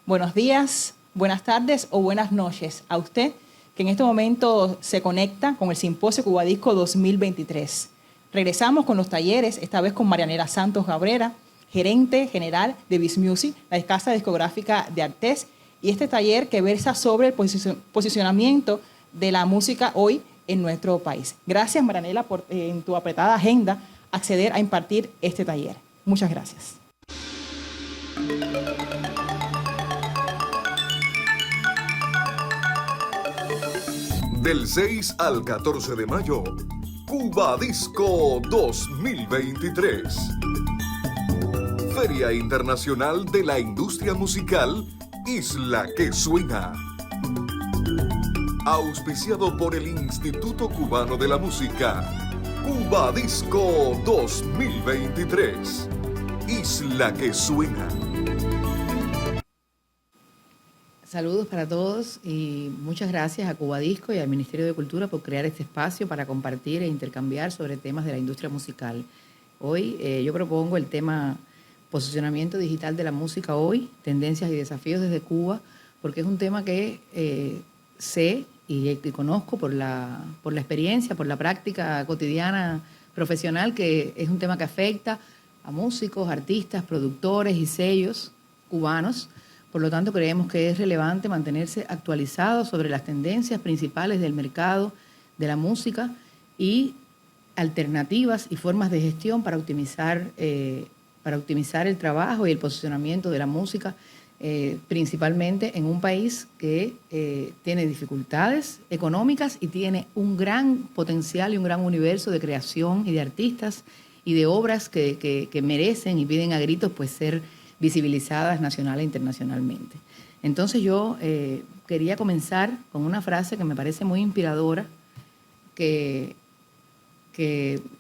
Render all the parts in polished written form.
Buenos días, buenas tardes o buenas noches a usted que en este momento se conecta con el Simposio Cubadisco 2023. Regresamos con los talleres, esta vez con Marianela Santos Cabrera, gerente general de Biz Music, la casa discográfica de Artés, y este taller que versa sobre el posicionamiento de la música hoy en nuestro país. Gracias, Marianela, por en tu apretada agenda acceder a impartir este taller. Muchas gracias. Del 6 al 14 de mayo, Cubadisco 2023. Feria Internacional de la Industria Musical, Isla que Suena. Auspiciado por el Instituto Cubano de la Música. Cubadisco 2023. Isla que Suena. Saludos para todos y muchas gracias a Cubadisco y al Ministerio de Cultura por crear este espacio para compartir e intercambiar sobre temas de la industria musical. Hoy yo propongo el tema posicionamiento digital de la música hoy, tendencias y desafíos desde Cuba, porque es un tema que sé y conozco por la experiencia, por la práctica cotidiana profesional, que es un tema que afecta a músicos, artistas, productores y sellos cubanos. Por lo tanto, creemos que es relevante mantenerse actualizado sobre las tendencias principales del mercado de la música y alternativas y formas de gestión para optimizar el trabajo y el posicionamiento de la música, principalmente en un país que tiene dificultades económicas y tiene un gran potencial y un gran universo de creación y de artistas y de obras que merecen y piden a gritos pues ser visibilizadas nacional e internacionalmente. Entonces yo quería comenzar con una frase que me parece muy inspiradora, que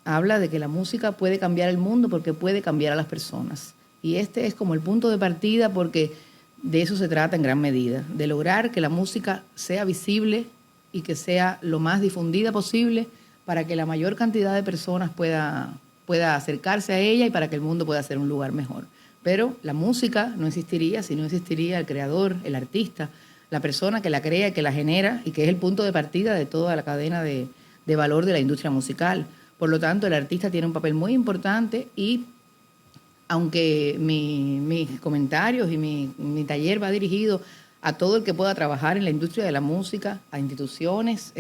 habla de que la música puede cambiar el mundo porque puede cambiar a las personas. Y este es como el punto de partida porque de eso se trata en gran medida, de lograr que la música sea visible y que sea lo más difundida posible para que la mayor cantidad de personas pueda acercarse a ella y para que el mundo pueda ser un lugar mejor. Pero la música no existiría si no existiría el creador, el artista, la persona que la crea, que la genera y que es el punto de partida de toda la cadena de valor de la industria musical. Por lo tanto, el artista tiene un papel muy importante y aunque mis comentarios y mi taller va dirigido a todo el que pueda trabajar en la industria de la música, a instituciones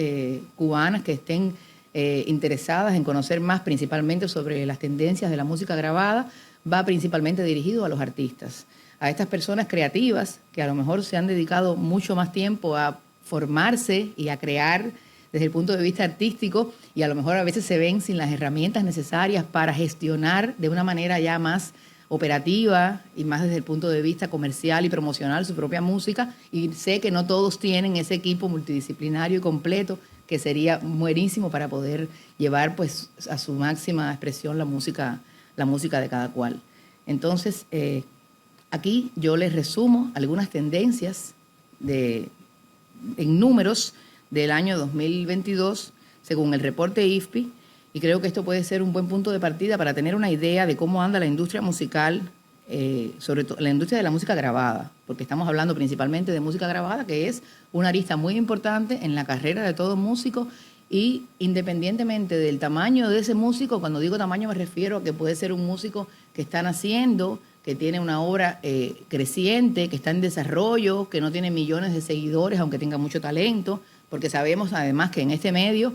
cubanas que estén interesadas en conocer más principalmente sobre las tendencias de la música grabada, va principalmente dirigido a los artistas, a estas personas creativas que a lo mejor se han dedicado mucho más tiempo a formarse y a crear desde el punto de vista artístico y a lo mejor a veces se ven sin las herramientas necesarias para gestionar de una manera ya más operativa y más desde el punto de vista comercial y promocional su propia música, y sé que no todos tienen ese equipo multidisciplinario y completo que sería buenísimo para poder llevar pues a su máxima expresión la música de cada cual. Entonces, aquí yo les resumo algunas tendencias en números del año 2022, según el reporte IFPI, y creo que esto puede ser un buen punto de partida para tener una idea de cómo anda la industria musical, sobre todo la industria de la música grabada, porque estamos hablando principalmente de música grabada, que es una arista muy importante en la carrera de todo músico. Y independientemente del tamaño de ese músico, cuando digo tamaño me refiero a que puede ser un músico que está naciendo, que tiene una obra creciente, que está en desarrollo, que no tiene millones de seguidores, aunque tenga mucho talento, porque sabemos además que en este medio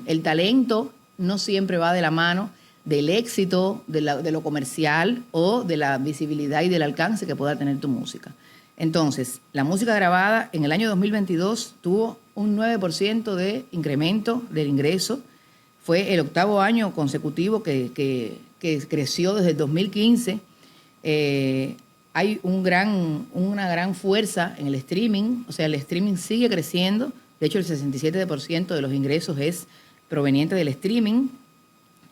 el talento no siempre va de la mano del éxito, de lo comercial o de la visibilidad y del alcance que pueda tener tu música. Entonces, la música grabada en el año 2022 tuvo un 9% de incremento del ingreso. Fue el 8º año consecutivo que creció desde el 2015. Hay una gran fuerza en el streaming, o sea, el streaming sigue creciendo. De hecho, el 67% de los ingresos es proveniente del streaming.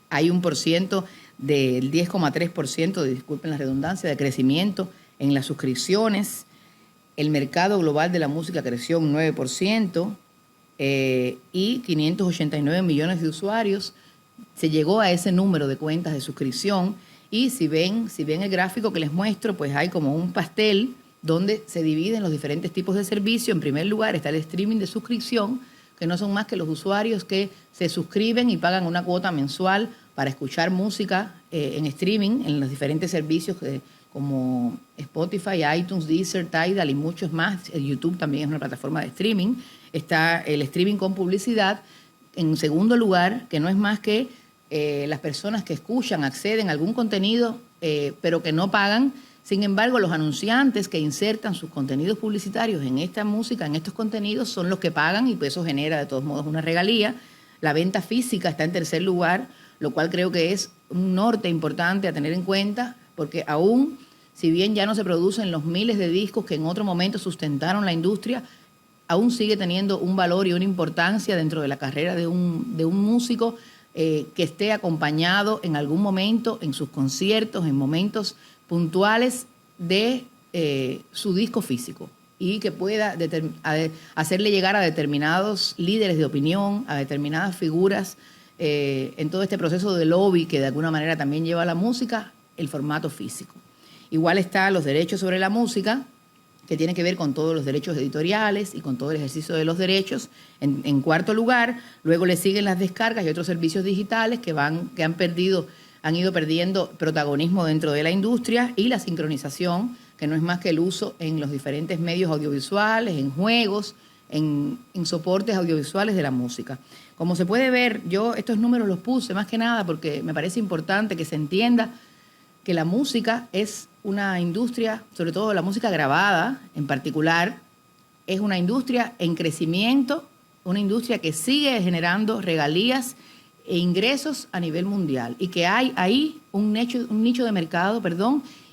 Hay un % del 10,3%, disculpen la redundancia, de crecimiento en las suscripciones. El mercado global de la música creció un 9% y 589 millones de usuarios. Se llegó a ese número de cuentas de suscripción y si ven el gráfico que les muestro, pues hay como un pastel donde se dividen los diferentes tipos de servicio. En primer lugar está el streaming de suscripción, que no son más que los usuarios que se suscriben y pagan una cuota mensual para escuchar música en streaming en los diferentes servicios como Spotify, iTunes, Deezer, Tidal y muchos más. YouTube también es una plataforma de streaming. Está el streaming con publicidad. En segundo lugar, que no es más que las personas que escuchan, acceden a algún contenido, pero que no pagan. Sin embargo, los anunciantes que insertan sus contenidos publicitarios en esta música, en estos contenidos, son los que pagan y pues eso genera de todos modos una regalía. La venta física está en tercer lugar, lo cual creo que es un norte importante a tener en cuenta, porque aún, si bien ya no se producen los miles de discos que en otro momento sustentaron la industria, aún sigue teniendo un valor y una importancia dentro de la carrera de un músico que esté acompañado en algún momento, en sus conciertos, en momentos puntuales de su disco físico y que pueda hacerle llegar a determinados líderes de opinión, a determinadas figuras en todo este proceso de lobby que de alguna manera también lleva a la música, el formato físico. Igual está los derechos sobre la música, que tiene que ver con todos los derechos editoriales y con todo el ejercicio de los derechos. En cuarto lugar, luego le siguen las descargas y otros servicios digitales que han ido perdiendo protagonismo dentro de la industria, y la sincronización, que no es más que el uso en los diferentes medios audiovisuales, en juegos, en soportes audiovisuales de la música. Como se puede ver, yo estos números los puse más que nada porque me parece importante que se entienda que la música es una industria, sobre todo la música grabada en particular, es una industria en crecimiento, una industria que sigue generando regalías e ingresos a nivel mundial y que hay ahí un nicho de mercado,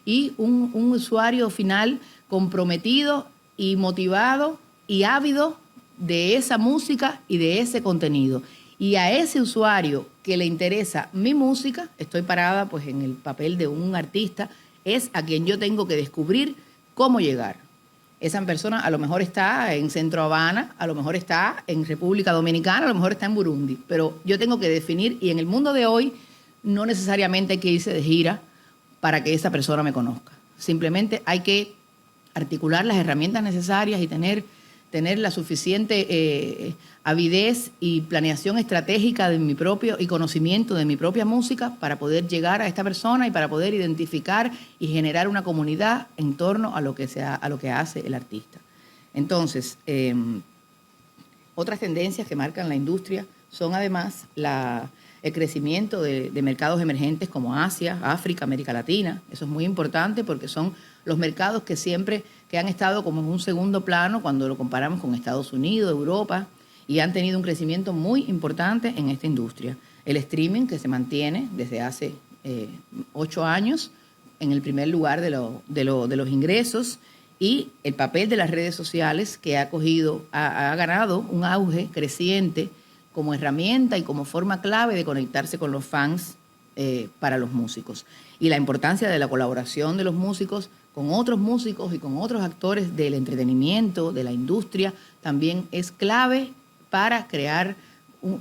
y un usuario final comprometido y motivado y ávido de esa música y de ese contenido. Y a ese usuario que le interesa mi música, estoy parada pues en el papel de un artista, es a quien yo tengo que descubrir cómo llegar. Esa persona a lo mejor está en Centro Habana, a lo mejor está en República Dominicana, a lo mejor está en Burundi, pero yo tengo que definir, y en el mundo de hoy no necesariamente hay que irse de gira para que esa persona me conozca. Simplemente hay que articular las herramientas necesarias y tener la suficiente avidez y planeación estratégica de mi propio y conocimiento de mi propia música para poder llegar a esta persona y para poder identificar y generar una comunidad en torno a lo que hace el artista. Entonces, otras tendencias que marcan la industria son además el crecimiento de mercados emergentes como Asia, África, América Latina. Eso es muy importante porque son los mercados que han estado como en un segundo plano cuando lo comparamos con Estados Unidos, Europa, y han tenido un crecimiento muy importante en esta industria. El streaming, que se mantiene desde hace 8 años en el primer lugar de los ingresos, y el papel de las redes sociales, que ha ganado un auge creciente como herramienta y como forma clave de conectarse con los fans para los músicos. Y la importancia de la colaboración de los músicos con otros músicos y con otros actores del entretenimiento, de la industria, también es clave para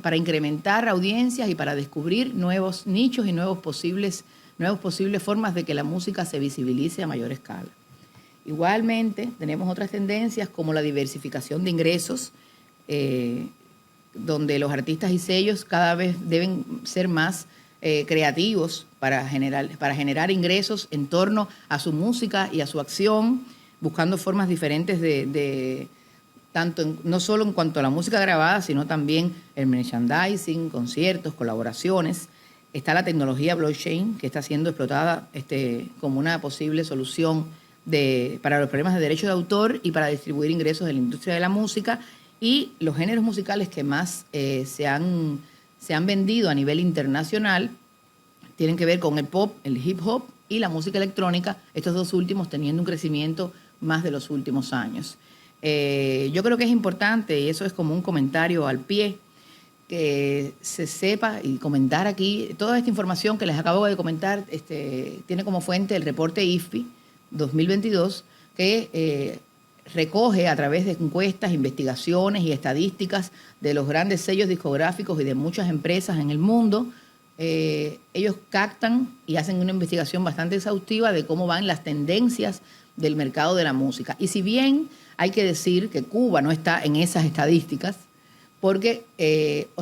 para incrementar audiencias y para descubrir nuevos nichos y nuevos posibles formas de que la música se visibilice a mayor escala. Igualmente, tenemos otras tendencias como la diversificación de ingresos, donde los artistas y sellos cada vez deben ser más creativos para generar ingresos en torno a su música y a su acción, buscando formas diferentes no solo en cuanto a la música grabada, sino también el merchandising, conciertos, colaboraciones. Está la tecnología blockchain, que está siendo explotada como una posible solución para los problemas de derecho de autor y para distribuir ingresos de la industria de la música. Y los géneros musicales que más se han vendido a nivel internacional tienen que ver con el pop, el hip hop y la música electrónica, estos dos últimos teniendo un crecimiento más de los últimos años. Yo creo que es importante, y eso es como un comentario al pie, que se sepa y comentar aquí, toda esta información que les acabo de comentar tiene como fuente el reporte IFPI 2022, que recoge a través de encuestas, investigaciones y estadísticas de los grandes sellos discográficos y de muchas empresas en el mundo. Ellos captan y hacen una investigación bastante exhaustiva de cómo van las tendencias del mercado de la música. Y si bien hay que decir que Cuba no está en esas estadísticas, porque,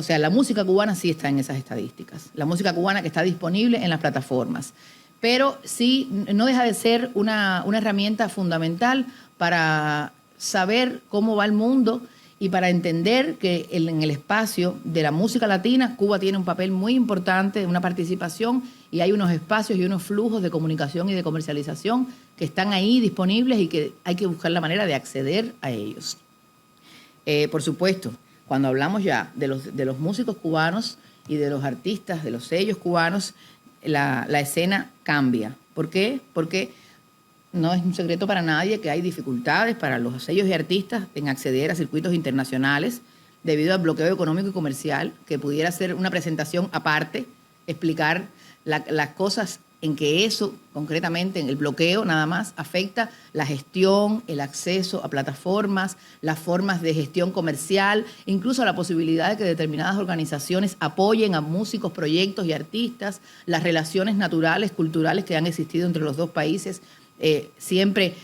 la música cubana sí está en esas estadísticas, la música cubana que está disponible en las plataformas, pero sí no deja de ser una herramienta fundamental para saber cómo va el mundo y para entender que en el espacio de la música latina, Cuba tiene un papel muy importante, una participación, y hay unos espacios y unos flujos de comunicación y de comercialización que están ahí disponibles y que hay que buscar la manera de acceder a ellos. Por supuesto, cuando hablamos ya de los músicos cubanos y de los artistas, de los sellos cubanos, la escena cambia. ¿Por qué? Porque no es un secreto para nadie que hay dificultades para los sellos y artistas en acceder a circuitos internacionales debido al bloqueo económico y comercial, que pudiera ser una presentación aparte, explicar las cosas en que eso, concretamente en el bloqueo nada más, afecta la gestión, el acceso a plataformas, las formas de gestión comercial, incluso la posibilidad de que determinadas organizaciones apoyen a músicos, proyectos y artistas, las relaciones naturales, culturales que han existido entre los dos países. Siempre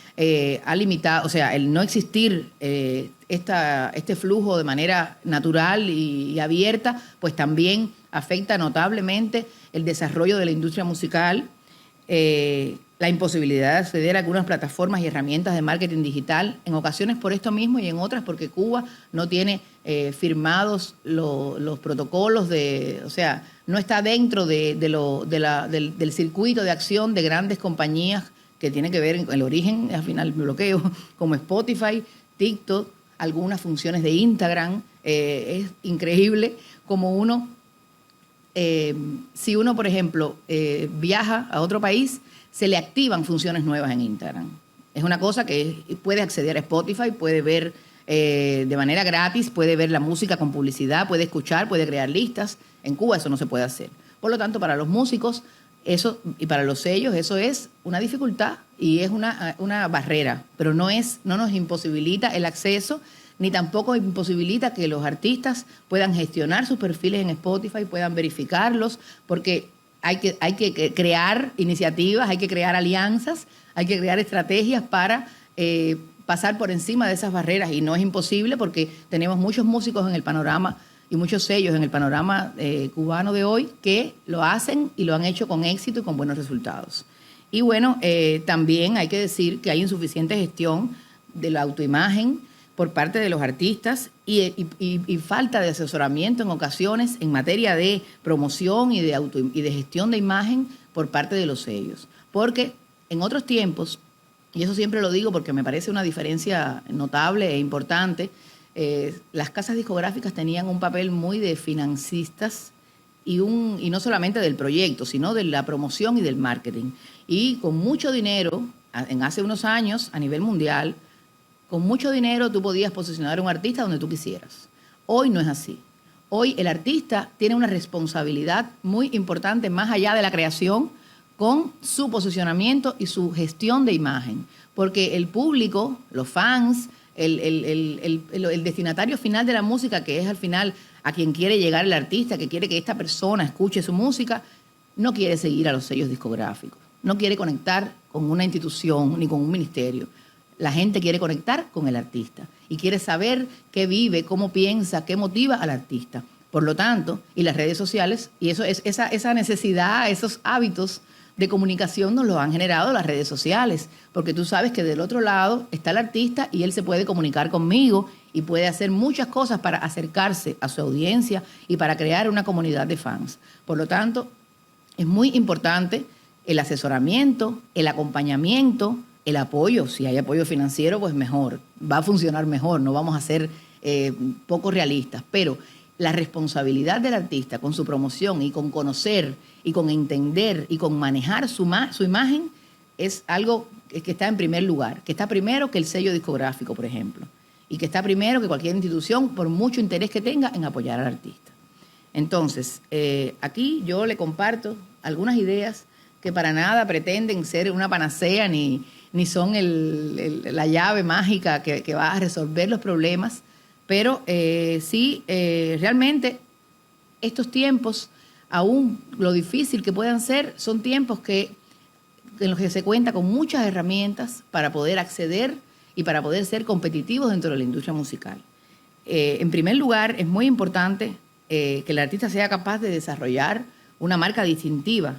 ha limitado, el no existir este flujo de manera natural y abierta, pues también afecta notablemente el desarrollo de la industria musical, la imposibilidad de acceder a algunas plataformas y herramientas de marketing digital, en ocasiones por esto mismo y en otras porque Cuba no tiene firmados los protocolos no está dentro del circuito de acción de grandes compañías que tiene que ver con el origen, al final, del bloqueo, como Spotify, TikTok, algunas funciones de Instagram. Es increíble como si uno, por ejemplo, viaja a otro país, se le activan funciones nuevas en Instagram. Es una cosa que puede acceder a Spotify, puede ver de manera gratis, puede ver la música con publicidad, puede escuchar, puede crear listas. En Cuba eso no se puede hacer. Por lo tanto, para los músicos, eso, y para los sellos, eso es una dificultad y es una barrera, pero no nos imposibilita el acceso, ni tampoco imposibilita que los artistas puedan gestionar sus perfiles en Spotify, puedan verificarlos, porque hay que crear iniciativas, hay que crear alianzas, hay que crear estrategias para pasar por encima de esas barreras, y no es imposible porque tenemos muchos músicos en el panorama y muchos sellos en el panorama cubano de hoy que lo hacen y lo han hecho con éxito y con buenos resultados. Y bueno, también hay que decir que hay insuficiente gestión de la autoimagen por parte de los artistas y falta de asesoramiento en ocasiones en materia de promoción y de gestión de imagen por parte de los sellos. Porque en otros tiempos, y eso siempre lo digo porque me parece una diferencia notable e importante, las casas discográficas tenían un papel muy de financistas y no solamente del proyecto, sino de la promoción y del marketing. Y con mucho dinero, hace unos años, a nivel mundial, con mucho dinero tú podías posicionar a un artista donde tú quisieras. Hoy no es así. Hoy el artista tiene una responsabilidad muy importante más allá de la creación con su posicionamiento y su gestión de imagen. Porque el público, los fans, el destinatario final de la música, que es al final a quien quiere llegar el artista, que quiere que esta persona escuche su música, no quiere seguir a los sellos discográficos, no quiere conectar con una institución ni con un ministerio. La gente quiere conectar con el artista y quiere saber qué vive, cómo piensa, qué motiva al artista. Por lo tanto, y las redes sociales, y eso es esa necesidad, esos hábitos de comunicación nos lo han generado las redes sociales, porque tú sabes que del otro lado está el artista y él se puede comunicar conmigo y puede hacer muchas cosas para acercarse a su audiencia y para crear una comunidad de fans. Por lo tanto, es muy importante el asesoramiento, el acompañamiento, el apoyo. Si hay apoyo financiero, pues mejor, va a funcionar mejor, no vamos a ser poco realistas, pero la responsabilidad del artista con su promoción y con conocer y con entender y con manejar su imagen es algo que está en primer lugar, que está primero que el sello discográfico, por ejemplo, y que está primero que cualquier institución, por mucho interés que tenga en apoyar al artista. Entonces, aquí yo le comparto algunas ideas que para nada pretenden ser una panacea ni son la llave mágica que va a resolver los problemas, pero sí, realmente estos tiempos, aún lo difícil que puedan ser, son tiempos que en los que se cuenta con muchas herramientas para poder acceder y para poder ser competitivos dentro de la industria musical. En primer lugar, es muy importante que el artista sea capaz de desarrollar una marca distintiva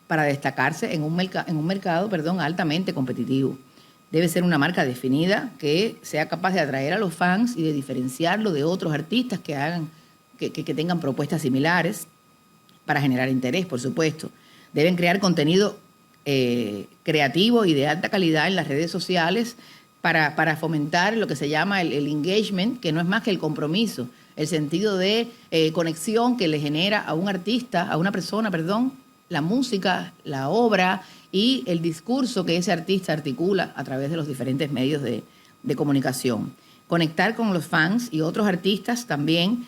para destacarse en un mercado altamente competitivo. Debe ser una marca definida que sea capaz de atraer a los fans y de diferenciarlo de otros artistas que tengan propuestas similares para generar interés, por supuesto. Deben crear contenido creativo y de alta calidad en las redes sociales para fomentar lo que se llama el engagement, que no es más que el compromiso, el sentido de conexión que le genera a un artista, a una persona, la música, la obra y el discurso que ese artista articula a través de los diferentes medios de comunicación. Conectar con los fans y otros artistas también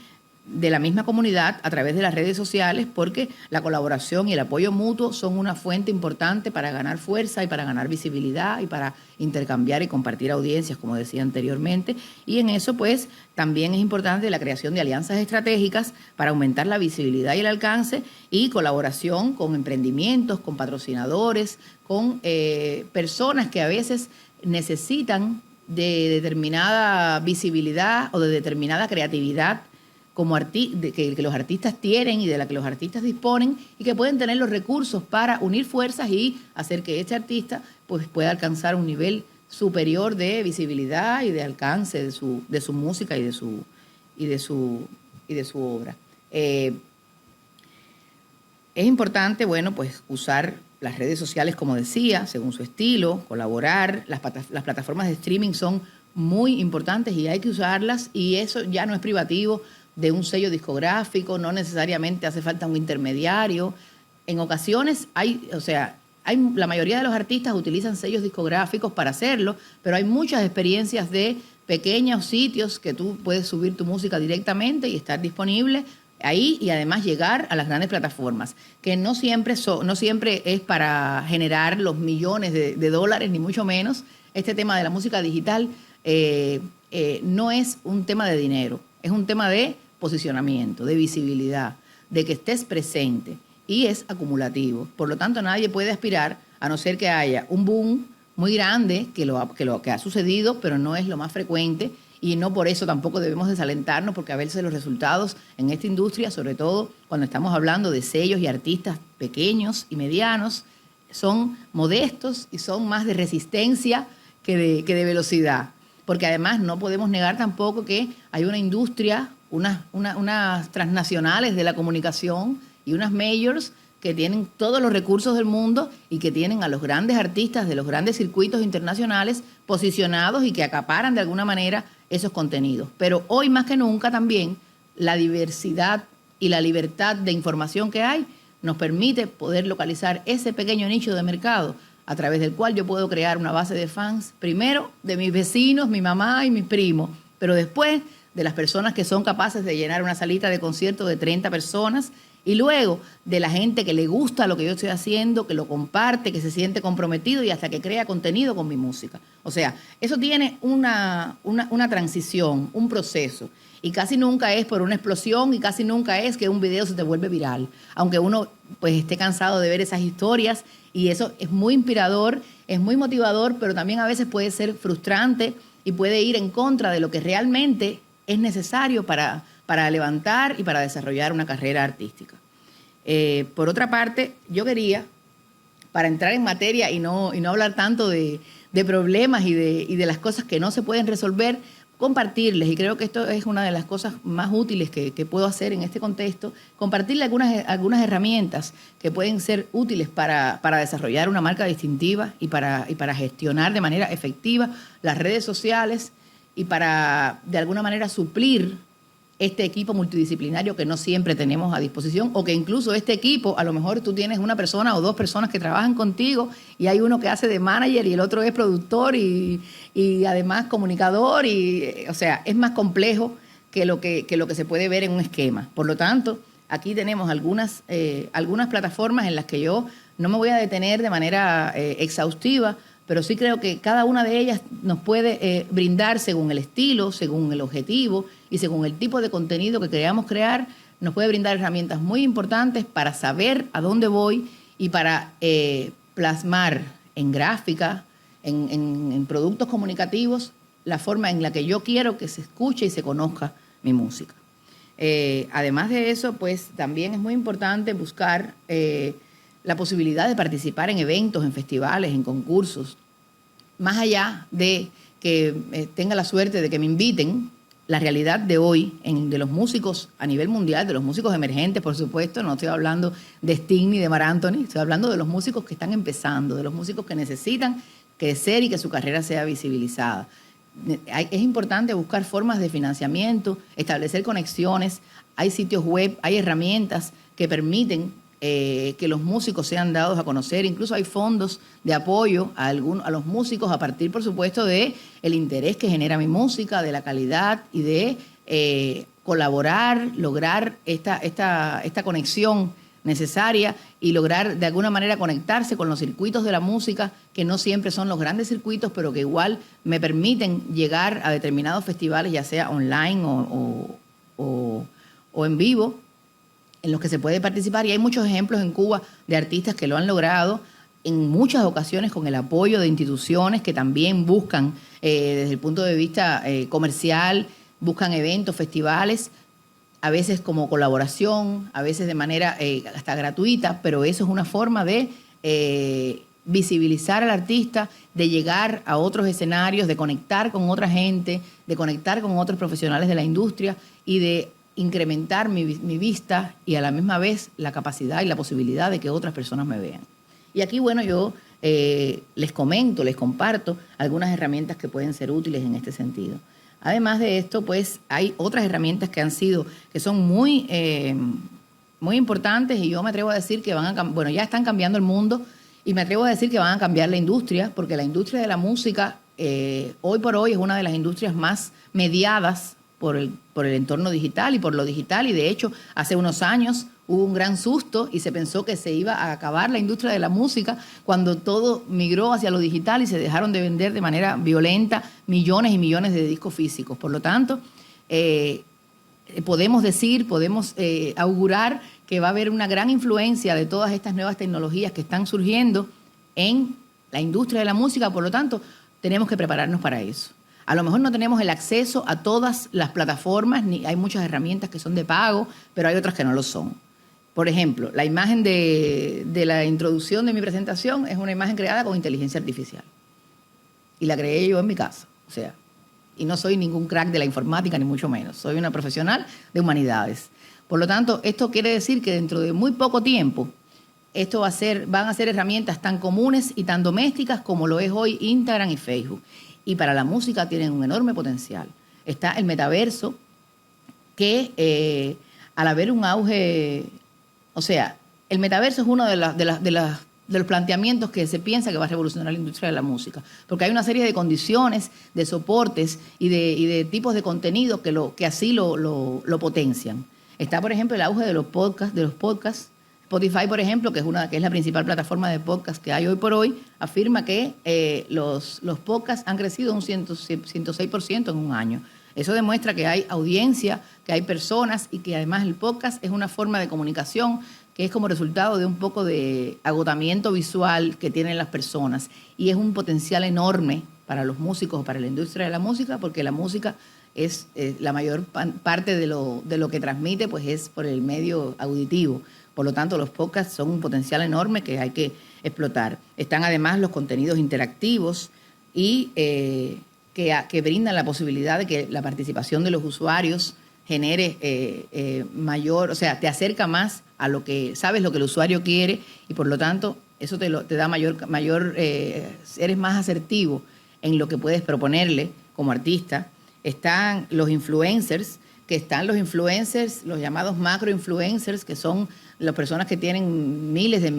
de la misma comunidad a través de las redes sociales, porque la colaboración y el apoyo mutuo son una fuente importante para ganar fuerza y para ganar visibilidad y para intercambiar y compartir audiencias, como decía anteriormente. Y en eso, pues, también es importante la creación de alianzas estratégicas para aumentar la visibilidad y el alcance y colaboración con emprendimientos, con patrocinadores, con personas que a veces necesitan de determinada visibilidad o de determinada creatividad que los artistas tienen y de la que los artistas disponen y que pueden tener los recursos para unir fuerzas y hacer que este artista pues, pueda alcanzar un nivel superior de visibilidad y de alcance de su música y de su obra. Es importante, pues usar las redes sociales, como decía, según su estilo, colaborar. Las plataformas de streaming son muy importantes y hay que usarlas, y eso ya no es privativo de un sello discográfico, no necesariamente hace falta un intermediario. En ocasiones la mayoría de los artistas utilizan sellos discográficos para hacerlo, pero hay muchas experiencias de pequeños sitios que tú puedes subir tu música directamente y estar disponible ahí, y además llegar a las grandes plataformas, que no siempre es para generar los millones de dólares, ni mucho menos. Este tema de la música digital no es un tema de dinero, es un tema de posicionamiento, de visibilidad, de que estés presente, y es acumulativo. Por lo tanto, nadie puede aspirar, a no ser que haya un boom muy grande, que ha sucedido, pero no es lo más frecuente, y no por eso tampoco debemos desalentarnos, porque a veces los resultados en esta industria, sobre todo cuando estamos hablando de sellos y artistas pequeños y medianos, son modestos y son más de resistencia que de velocidad. Porque además no podemos negar tampoco que hay una industria, unas transnacionales de la comunicación y unas majors que tienen todos los recursos del mundo y que tienen a los grandes artistas de los grandes circuitos internacionales posicionados y que acaparan de alguna manera esos contenidos. Pero hoy más que nunca también la diversidad y la libertad de información que hay nos permite poder localizar ese pequeño nicho de mercado a través del cual yo puedo crear una base de fans, primero de mis vecinos, mi mamá y mis primos, pero después de las personas que son capaces de llenar una salita de concierto de 30 personas, y luego de la gente que le gusta lo que yo estoy haciendo, que lo comparte, que se siente comprometido y hasta que crea contenido con mi música. O sea, eso tiene una transición, un proceso, y casi nunca es por una explosión y casi nunca es que un video se te vuelve viral, aunque uno pues esté cansado de ver esas historias, y eso es muy inspirador, es muy motivador, pero también a veces puede ser frustrante y puede ir en contra de lo que realmente es necesario para levantar y para desarrollar una carrera artística. Por otra parte, yo quería, para entrar en materia y no hablar tanto de problemas y de las cosas que no se pueden resolver, compartirles, y creo que esto es una de las cosas más útiles que puedo hacer en este contexto, compartirle algunas herramientas que pueden ser útiles para desarrollar una marca distintiva y para gestionar de manera efectiva las redes sociales y para, de alguna manera, suplir este equipo multidisciplinario que no siempre tenemos a disposición, o que incluso este equipo, a lo mejor tú tienes una persona o dos personas que trabajan contigo y hay uno que hace de manager y el otro es productor y además comunicador, o sea, es más complejo que lo que se puede ver en un esquema. Por lo tanto, aquí tenemos algunas plataformas en las que yo no me voy a detener de manera exhaustiva, pero sí creo que cada una de ellas nos puede brindar, según el estilo, según el objetivo y según el tipo de contenido que queramos crear, nos puede brindar herramientas muy importantes para saber a dónde voy y para plasmar en gráfica, en productos comunicativos, la forma en la que yo quiero que se escuche y se conozca mi música. Además de eso, pues también es muy importante buscar la posibilidad de participar en eventos, en festivales, en concursos. Más allá de que tenga la suerte de que me inviten, la realidad de hoy de los músicos a nivel mundial, de los músicos emergentes, por supuesto, no estoy hablando de Sting ni de Marc Anthony, estoy hablando de los músicos que están empezando, de los músicos que necesitan crecer y que su carrera sea visibilizada. Es importante buscar formas de financiamiento, establecer conexiones, hay sitios web, hay herramientas que permiten que los músicos sean dados a conocer, incluso hay fondos de apoyo a los músicos a partir, por supuesto, de el interés que genera mi música, de la calidad y de colaborar, lograr esta conexión necesaria y lograr de alguna manera conectarse con los circuitos de la música, que no siempre son los grandes circuitos, pero que igual me permiten llegar a determinados festivales, ya sea online o en vivo, en los que se puede participar. Y hay muchos ejemplos en Cuba de artistas que lo han logrado en muchas ocasiones con el apoyo de instituciones que también buscan, desde el punto de vista comercial, buscan eventos, festivales, a veces como colaboración, a veces de manera hasta gratuita, pero eso es una forma de visibilizar al artista, de llegar a otros escenarios, de conectar con otra gente, de conectar con otros profesionales de la industria y de incrementar mi vista y a la misma vez la capacidad y la posibilidad de que otras personas me vean. Y aquí, bueno, yo les comparto algunas herramientas que pueden ser útiles en este sentido. Además de esto, pues hay otras herramientas que son muy importantes, y yo me atrevo a decir que ya están cambiando el mundo, y me atrevo a decir que van a cambiar la industria, porque la industria de la música hoy por hoy es una de las industrias más mediadas por el entorno digital y por lo digital, y de hecho hace unos años hubo un gran susto y se pensó que se iba a acabar la industria de la música cuando todo migró hacia lo digital y se dejaron de vender de manera violenta millones y millones de discos físicos. Por lo tanto, podemos augurar que va a haber una gran influencia de todas estas nuevas tecnologías que están surgiendo en la industria de la música. Por lo tanto, tenemos que prepararnos para eso. A lo mejor no tenemos el acceso a todas las plataformas, ni hay muchas herramientas que son de pago, pero hay otras que no lo son. Por ejemplo, la imagen de la introducción de mi presentación es una imagen creada con inteligencia artificial. Y la creé yo en mi casa. O sea, y no soy ningún crack de la informática, ni mucho menos. Soy una profesional de humanidades. Por lo tanto, esto quiere decir que dentro de muy poco tiempo, van a ser herramientas tan comunes y tan domésticas como lo es hoy Instagram y Facebook. Y para la música tienen un enorme potencial. Está el metaverso, que al haber un auge, o sea, el metaverso es uno de los planteamientos que se piensa que va a revolucionar la industria de la música, porque hay una serie de condiciones, de soportes y de tipos de contenido que así lo potencian. Está, por ejemplo, el auge de los podcasts. Spotify, por ejemplo, que es la principal plataforma de podcast que hay hoy por hoy, afirma que los podcasts han crecido un 106% en un año. Eso demuestra que hay audiencia, que hay personas, y que además el podcast es una forma de comunicación que es como resultado de un poco de agotamiento visual que tienen las personas. Y es un potencial enorme para los músicos, para la industria de la música, porque la música es la mayor parte de lo que transmite, pues es por el medio auditivo. Por lo tanto, los podcasts son un potencial enorme que hay que explotar. Están además los contenidos interactivos y que brindan la posibilidad de que la participación de los usuarios genere mayor, o sea, te acerca más a lo que sabes, lo que el usuario quiere, y por lo tanto eso te da eres más asertivo en lo que puedes proponerle como artista. Están los influencers, los llamados macro-influencers, que son las personas que tienen miles y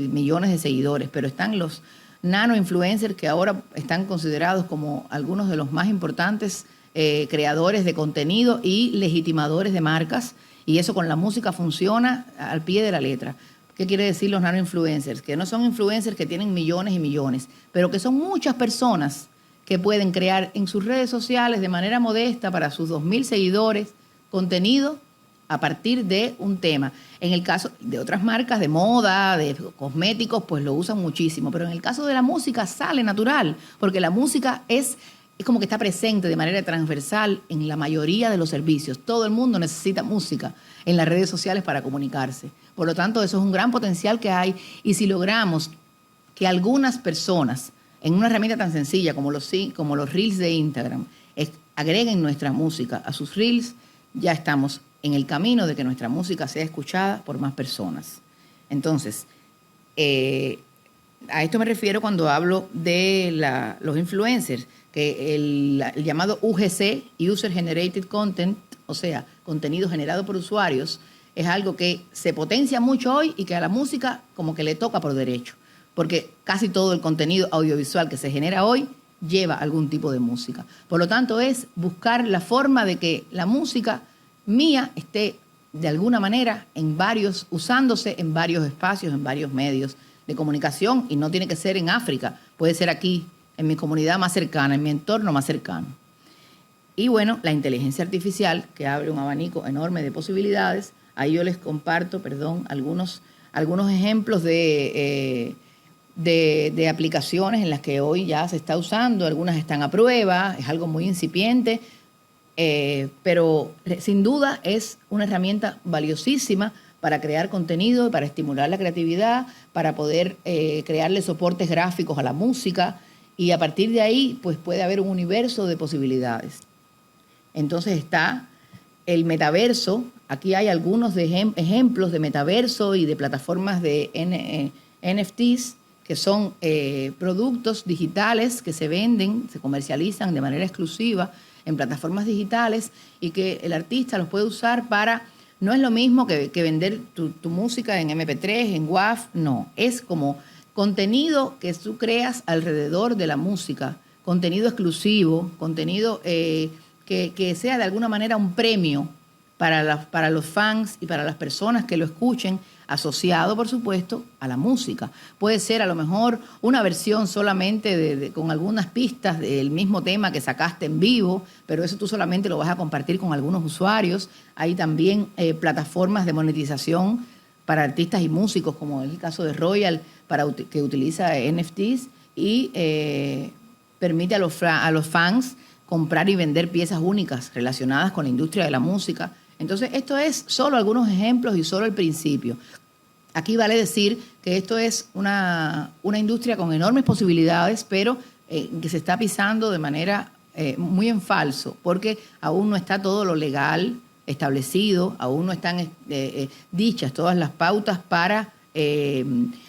millones de seguidores, pero están los nano-influencers, que ahora están considerados como algunos de los más importantes creadores de contenido y legitimadores de marcas, y eso con la música funciona al pie de la letra. ¿Qué quiere decir los nano-influencers? Que no son influencers que tienen millones y millones, pero que son muchas personas que pueden crear en sus redes sociales de manera modesta para sus 2.000 seguidores contenido a partir de un tema. En el caso de otras marcas de moda, de cosméticos, pues lo usan muchísimo. Pero en el caso de la música sale natural, porque la música es como que está presente de manera transversal en la mayoría de los servicios. Todo el mundo necesita música en las redes sociales para comunicarse. Por lo tanto, eso es un gran potencial que hay. Y si logramos que algunas personas, en una herramienta tan sencilla como los Reels de Instagram, agreguen nuestra música a sus Reels, ya estamos en el camino de que nuestra música sea escuchada por más personas. Entonces, a esto me refiero cuando hablo de los influencers, que el llamado UGC, User Generated Content, o sea, contenido generado por usuarios, es algo que se potencia mucho hoy y que a la música como que le toca por derecho, porque casi todo el contenido audiovisual que se genera hoy lleva algún tipo de música. Por lo tanto, es buscar la forma de que la música mía esté de alguna manera usándose en varios espacios, en varios medios de comunicación, y no tiene que ser en África, puede ser aquí, en mi comunidad más cercana, en mi entorno más cercano. Y bueno, la inteligencia artificial, que abre un abanico enorme de posibilidades. Ahí yo les comparto, algunos ejemplos de aplicaciones en las que hoy ya se está usando, algunas están a prueba, es algo muy incipiente, pero sin duda es una herramienta valiosísima para crear contenido, para estimular la creatividad, para poder crearle soportes gráficos a la música, y a partir de ahí pues puede haber un universo de posibilidades. Entonces está el metaverso. Aquí hay algunos ejemplos de metaverso y de plataformas de NFTs, que son productos digitales que se venden, se comercializan de manera exclusiva en plataformas digitales, y que el artista los puede usar para... No es lo mismo que vender tu música en MP3, en WAV, no. Es como contenido que tú creas alrededor de la música, contenido exclusivo, contenido que sea de alguna manera un premio para los fans y para las personas que lo escuchen, asociado, por supuesto, a la música. Puede ser a lo mejor una versión solamente con algunas pistas del mismo tema que sacaste en vivo, pero eso tú solamente lo vas a compartir con algunos usuarios. Hay también plataformas de monetización para artistas y músicos, como es el caso de Royal, que utiliza NFTs y permite a los fans comprar y vender piezas únicas relacionadas con la industria de la música. Entonces, esto es solo algunos ejemplos y solo el principio. Aquí vale decir que esto es una industria con enormes posibilidades, pero que se está pisando de manera muy en falso, porque aún no está todo lo legal establecido, aún no están dichas todas las pautas para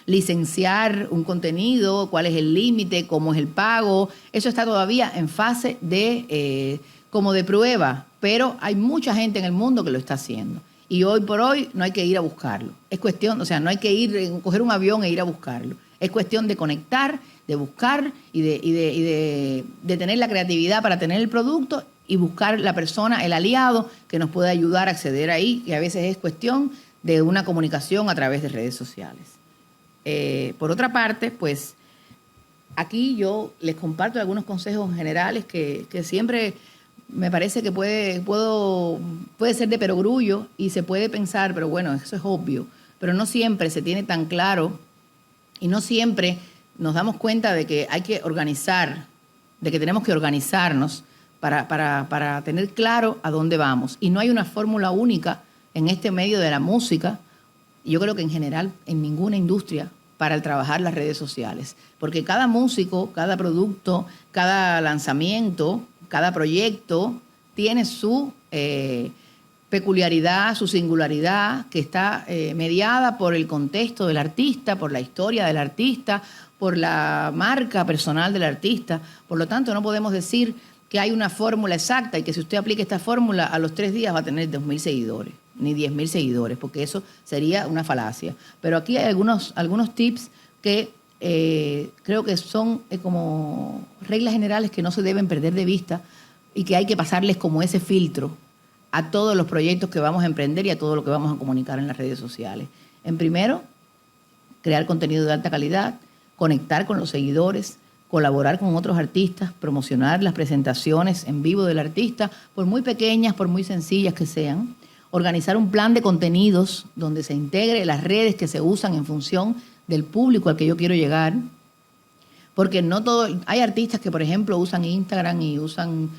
licenciar un contenido, cuál es el límite, cómo es el pago. Eso está todavía en fase como de prueba, pero hay mucha gente en el mundo que lo está haciendo. Y hoy por hoy no hay que ir a buscarlo. Es cuestión, no hay que coger un avión e ir a buscarlo. Es cuestión de conectar, de buscar y de tener la creatividad para tener el producto y buscar la persona, el aliado que nos pueda ayudar a acceder ahí, que a veces es cuestión de una comunicación a través de redes sociales. Por otra parte, pues aquí yo les comparto algunos consejos generales que siempre me parece que puede ser de perogrullo y se puede pensar, pero bueno, eso es obvio, pero no siempre se tiene tan claro y no siempre nos damos cuenta de que hay que organizar, de que tenemos que organizarnos para tener claro a dónde vamos. Y no hay una fórmula única en este medio de la música, yo creo que en general en ninguna industria, para el trabajar las redes sociales. Porque cada músico, cada producto, cada lanzamiento, cada proyecto tiene su peculiaridad, su singularidad, que está mediada por el contexto del artista, por la historia del artista, por la marca personal del artista. Por lo tanto, no podemos decir que hay una fórmula exacta y que si usted aplica esta fórmula a los 3 días va a tener 2.000 seguidores, ni 10.000 seguidores, porque eso sería una falacia. Pero aquí hay algunos tips que creo que son como reglas generales que no se deben perder de vista y que hay que pasarles como ese filtro a todos los proyectos que vamos a emprender y a todo lo que vamos a comunicar en las redes sociales. En primero, crear contenido de alta calidad, conectar con los seguidores, colaborar con otros artistas, promocionar las presentaciones en vivo del artista, por muy pequeñas, por muy sencillas que sean. organizar un plan de contenidos donde se integre las redes que se usan en función del público al que yo quiero llegar. Porque no todo, hay artistas que, por ejemplo, usan Instagram y usan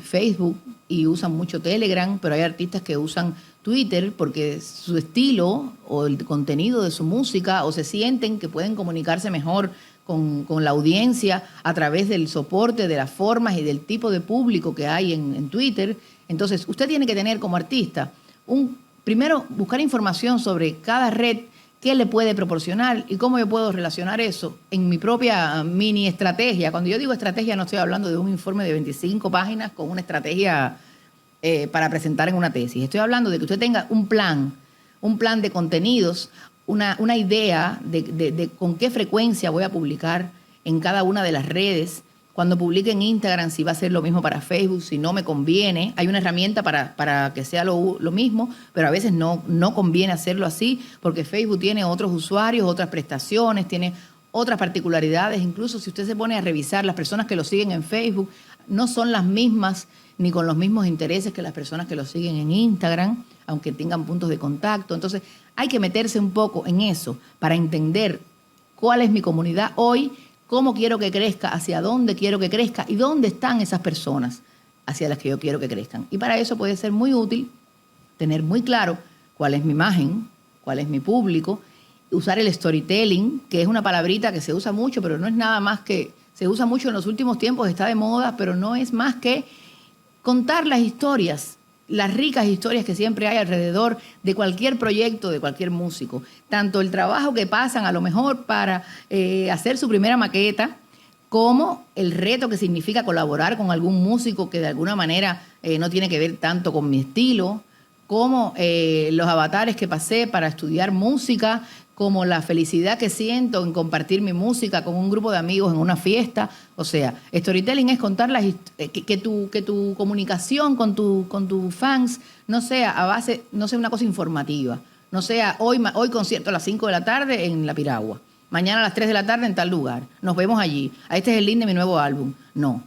Facebook y usan mucho Telegram, pero hay artistas que usan Twitter porque su estilo o el contenido de su música, o se sienten que pueden comunicarse mejor con la audiencia a través del soporte, de las formas y del tipo de público que hay en Twitter. Entonces, usted tiene que tener como artista, primero buscar información sobre cada red, qué le puede proporcionar y cómo yo puedo relacionar eso en mi propia mini estrategia. Cuando yo digo estrategia no estoy hablando de un informe de 25 páginas con una estrategia para presentar en una tesis. Estoy hablando de que usted tenga un plan de contenidos, una idea de con qué frecuencia voy a publicar en cada una de las redes. Cuando publique en Instagram, si va a ser lo mismo para Facebook, si no me conviene. Hay una herramienta para que sea lo mismo, pero a veces no conviene hacerlo así, porque Facebook tiene otros usuarios, otras prestaciones, tiene otras particularidades. Incluso si usted se pone a revisar, las personas que lo siguen en Facebook no son las mismas ni con los mismos intereses que las personas que lo siguen en Instagram, aunque tengan puntos de contacto. Entonces, hay que meterse un poco en eso para entender cuál es mi comunidad hoy, cómo quiero que crezca, hacia dónde quiero que crezca y dónde están esas personas hacia las que yo quiero que crezcan. Y para eso puede ser muy útil tener muy claro cuál es mi imagen, cuál es mi público, usar el storytelling, que es una palabrita que se usa mucho, pero no es nada más que, se usa mucho en los últimos tiempos, está de moda, pero no es más que contar las historias, las ricas historias que siempre hay alrededor de cualquier proyecto, de cualquier músico. Tanto el trabajo que pasan a lo mejor para hacer su primera maqueta, como el reto que significa colaborar con algún músico que de alguna manera no tiene que ver tanto con mi estilo, como los avatares que pasé para estudiar música, como la felicidad que siento en compartir mi música con un grupo de amigos en una fiesta. O sea, storytelling es contar que tu comunicación con tus fans no sea a base, no sea una cosa informativa, no sea hoy concierto a las 5 de la tarde en La Piragua, mañana a las 3 de la tarde en tal lugar, nos vemos allí, este es el link de mi nuevo álbum. No,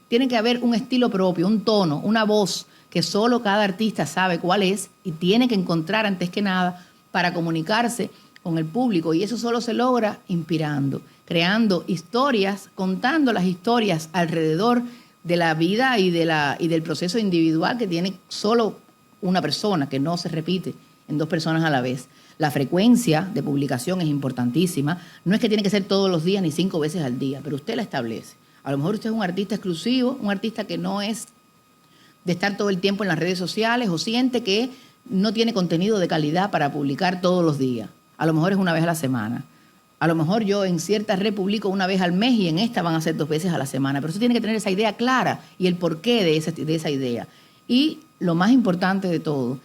tiene que haber un estilo propio, un tono, una voz que solo cada artista sabe cuál es y tiene que encontrar antes que nada para comunicarse con el público, y eso solo se logra inspirando, creando historias, contando las historias alrededor de la vida y del proceso individual que tiene solo una persona, que no se repite en dos personas a la vez. La frecuencia de publicación es importantísima. No es que tiene que ser todos los días ni 5 veces al día, pero usted la establece. A lo mejor usted es un artista exclusivo, un artista que no es de estar todo el tiempo en las redes sociales, o siente que no tiene contenido de calidad para publicar todos los días. A lo mejor es una vez a la semana. A lo mejor yo en cierta red publico una vez al mes y en esta van a ser 2 veces a la semana. Pero usted tiene que tener esa idea clara y el porqué de esa idea. Y lo más importante de todo,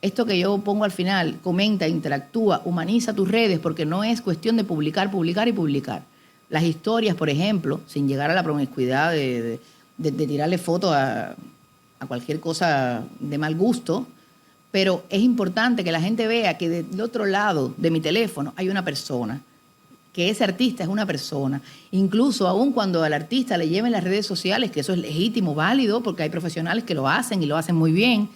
esto que yo pongo al final, comenta, interactúa, humaniza tus redes, porque no es cuestión de publicar, publicar y publicar. Las historias, por ejemplo, sin llegar a la promiscuidad de tirarle fotos a cualquier cosa de mal gusto, pero es importante que la gente vea que del otro lado de mi teléfono hay una persona, que ese artista es una persona. Incluso aún cuando al artista le lleven las redes sociales, que eso es legítimo, válido, porque hay profesionales que lo hacen y lo hacen muy bien,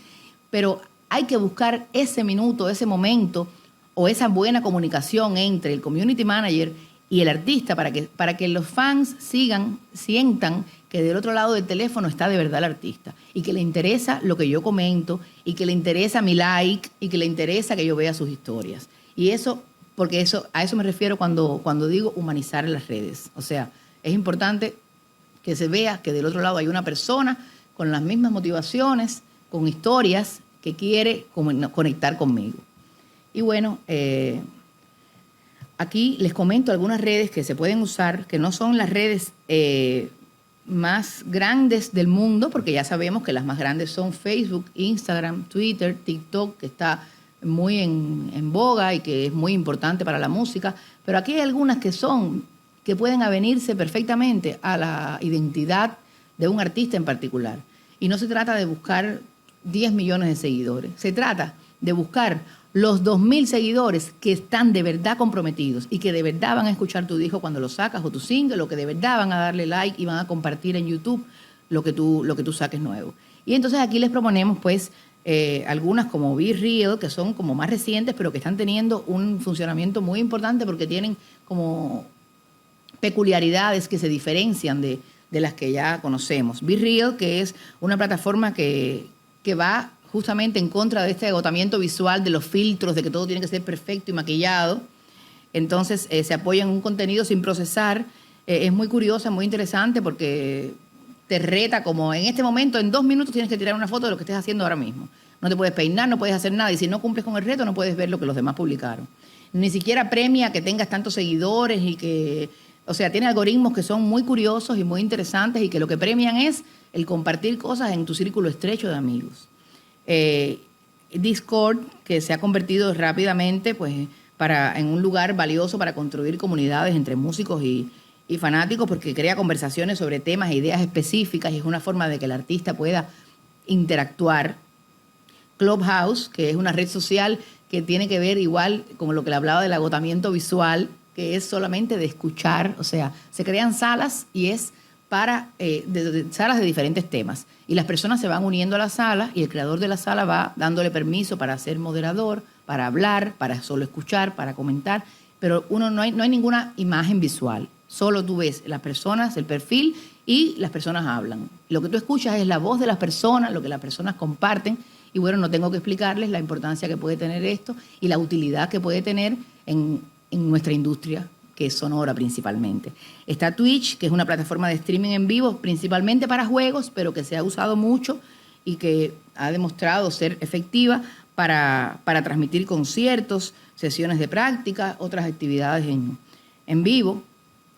pero hay que buscar ese minuto, ese momento o esa buena comunicación entre el community manager y el artista para que los fans sientan que del otro lado del teléfono está de verdad el artista y que le interesa lo que yo comento y que le interesa mi like y que le interesa que yo vea sus historias. Y eso, porque a eso me refiero cuando digo humanizar en las redes. O sea, es importante que se vea que del otro lado hay una persona con las mismas motivaciones, con historias que quiere conectar conmigo. Y bueno, aquí les comento algunas redes que se pueden usar, que no son las redes más grandes del mundo, porque ya sabemos que las más grandes son Facebook, Instagram, Twitter, TikTok, que está muy en boga y que es muy importante para la música. Pero aquí hay algunas que pueden avenirse perfectamente a la identidad de un artista en particular. Y no se trata de buscar 10 millones de seguidores, se trata de buscar los 2.000 seguidores que están de verdad comprometidos y que de verdad van a escuchar tu disco cuando lo sacas o tu single, o que de verdad van a darle like y van a compartir en YouTube lo que tú saques nuevo. Y entonces aquí les proponemos pues algunas como Be Real, que son como más recientes, pero que están teniendo un funcionamiento muy importante porque tienen como peculiaridades que se diferencian de las que ya conocemos. Be Real, que es una plataforma que va justamente en contra de este agotamiento visual, de los filtros, de que todo tiene que ser perfecto y maquillado. Entonces se apoya en un contenido sin procesar. Es muy curiosa, muy interesante porque te reta como en este momento, en 2 minutos tienes que tirar una foto de lo que estés haciendo ahora mismo. No te puedes peinar, no puedes hacer nada, y si no cumples con el reto no puedes ver lo que los demás publicaron. Ni siquiera premia que tengas tantos seguidores y que... O sea, tiene algoritmos que son muy curiosos y muy interesantes y que lo que premian es el compartir cosas en tu círculo estrecho de amigos. Discord, que se ha convertido rápidamente pues, en un lugar valioso para construir comunidades entre músicos y fanáticos, porque crea conversaciones sobre temas e ideas específicas y es una forma de que el artista pueda interactuar. Clubhouse, que es una red social que tiene que ver igual como lo que le hablaba del agotamiento visual, que es solamente de escuchar, o sea, se crean salas y es para salas de diferentes temas. Y las personas se van uniendo a la sala y el creador de la sala va dándole permiso para ser moderador, para hablar, para solo escuchar, para comentar, pero no hay ninguna imagen visual. Solo tú ves las personas, el perfil y las personas hablan. Lo que tú escuchas es la voz de las personas, lo que las personas comparten. Y bueno, no tengo que explicarles la importancia que puede tener esto y la utilidad que puede tener en nuestra industria, que es sonora principalmente. Está Twitch, que es una plataforma de streaming en vivo, principalmente para juegos, pero que se ha usado mucho y que ha demostrado ser efectiva para transmitir conciertos, sesiones de práctica, otras actividades en vivo.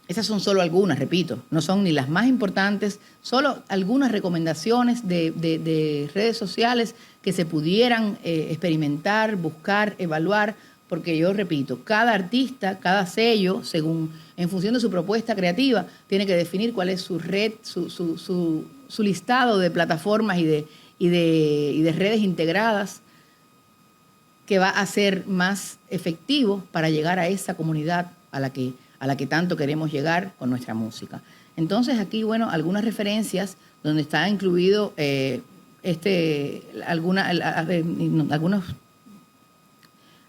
Esas son solo algunas, repito, no son ni las más importantes, solo algunas recomendaciones de redes sociales que se pudieran experimentar, buscar, evaluar, porque yo repito, cada artista, cada sello, en función de su propuesta creativa, tiene que definir cuál es su red, su listado de plataformas y de redes integradas que va a ser más efectivo para llegar a esa comunidad a la que tanto queremos llegar con nuestra música. Entonces aquí, bueno, algunas referencias donde está incluido algunos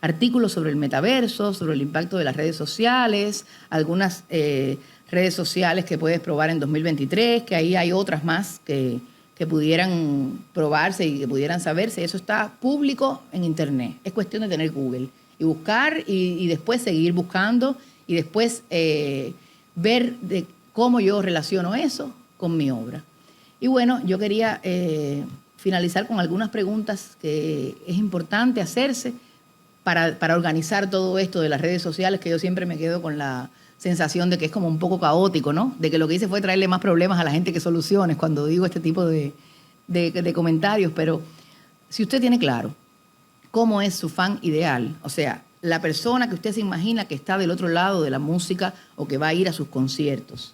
artículos sobre el metaverso, sobre el impacto de las redes sociales, algunas redes sociales que puedes probar en 2023, que ahí hay otras más que pudieran probarse y que pudieran saberse. Eso está público en Internet. Es cuestión de tener Google y buscar y después seguir buscando y después ver de cómo yo relaciono eso con mi obra. Y bueno, yo quería finalizar con algunas preguntas que es importante hacerse para organizar todo esto de las redes sociales, que yo siempre me quedo con la sensación de que es como un poco caótico, ¿no? De que lo que hice fue traerle más problemas a la gente que soluciones cuando digo este tipo de comentarios. Pero si usted tiene claro cómo es su fan ideal, o sea, la persona que usted se imagina que está del otro lado de la música o que va a ir a sus conciertos.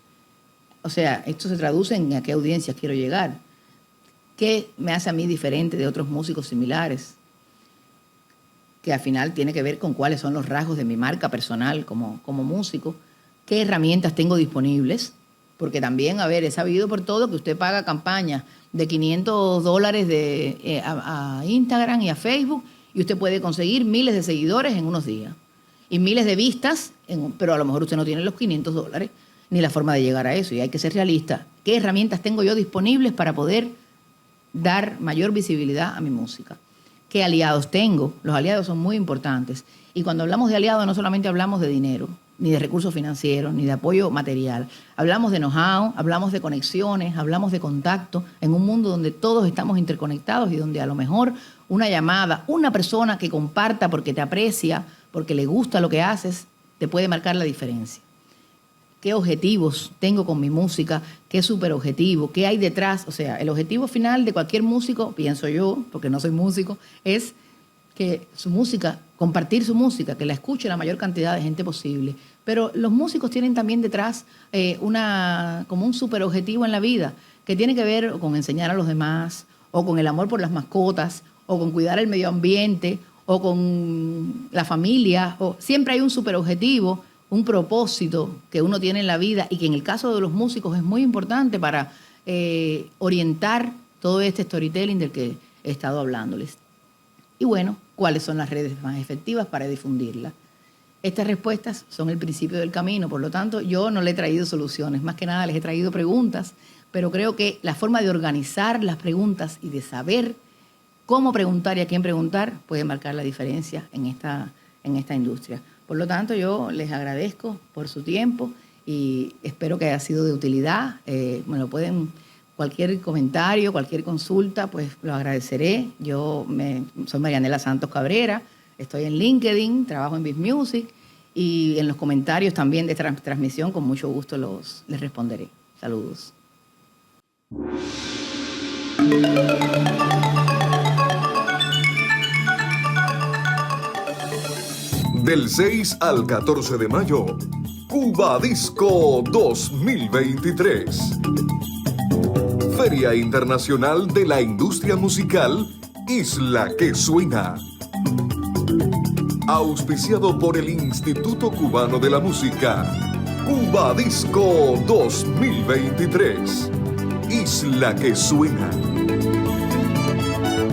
O sea, esto se traduce en a qué audiencias quiero llegar. ¿Qué me hace a mí diferente de otros músicos similares? Que al final tiene que ver con cuáles son los rasgos de mi marca personal como músico. ¿Qué herramientas tengo disponibles? Porque también, a ver, he sabido por todo que usted paga campañas de $500 a Instagram y a Facebook y usted puede conseguir miles de seguidores en unos días y miles de vistas, pero a lo mejor usted no tiene los $500 ni la forma de llegar a eso y hay que ser realista. ¿Qué herramientas tengo yo disponibles para poder dar mayor visibilidad a mi música? ¿Qué aliados tengo? Los aliados son muy importantes. Y cuando hablamos de aliados no solamente hablamos de dinero, ni de recursos financieros, ni de apoyo material. Hablamos de know-how, hablamos de conexiones, hablamos de contacto en un mundo donde todos estamos interconectados y donde a lo mejor una llamada, una persona que comparta porque te aprecia, porque le gusta lo que haces, te puede marcar la diferencia. ¿Qué objetivos tengo con mi música? ¿Qué súper objetivo? ¿Qué hay detrás? O sea, el objetivo final de cualquier músico, pienso yo, porque no soy músico, es que su música, compartir su música, que la escuche la mayor cantidad de gente posible. Pero los músicos tienen también detrás como un súper objetivo en la vida, que tiene que ver con enseñar a los demás, o con el amor por las mascotas, o con cuidar el medio ambiente, o con la familia. Siempre hay un súper objetivo, un propósito que uno tiene en la vida y que en el caso de los músicos es muy importante para orientar todo este storytelling del que he estado hablándoles. Y bueno, ¿cuáles son las redes más efectivas para difundirla? Estas respuestas son el principio del camino, por lo tanto, yo no le he traído soluciones, más que nada les he traído preguntas, pero creo que la forma de organizar las preguntas y de saber cómo preguntar y a quién preguntar puede marcar la diferencia en esta industria. Por lo tanto, yo les agradezco por su tiempo y espero que haya sido de utilidad. Cualquier comentario, cualquier consulta, pues lo agradeceré. Soy Marianela Santos Cabrera, estoy en LinkedIn, trabajo en Biz Music y en los comentarios también de transmisión, con mucho gusto les responderé. Saludos. Del 6 al 14 de mayo, Cuba Disco 2023. Feria Internacional de la Industria Musical, Isla que Suena. Auspiciado por el Instituto Cubano de la Música. Cuba Disco 2023. Isla que Suena.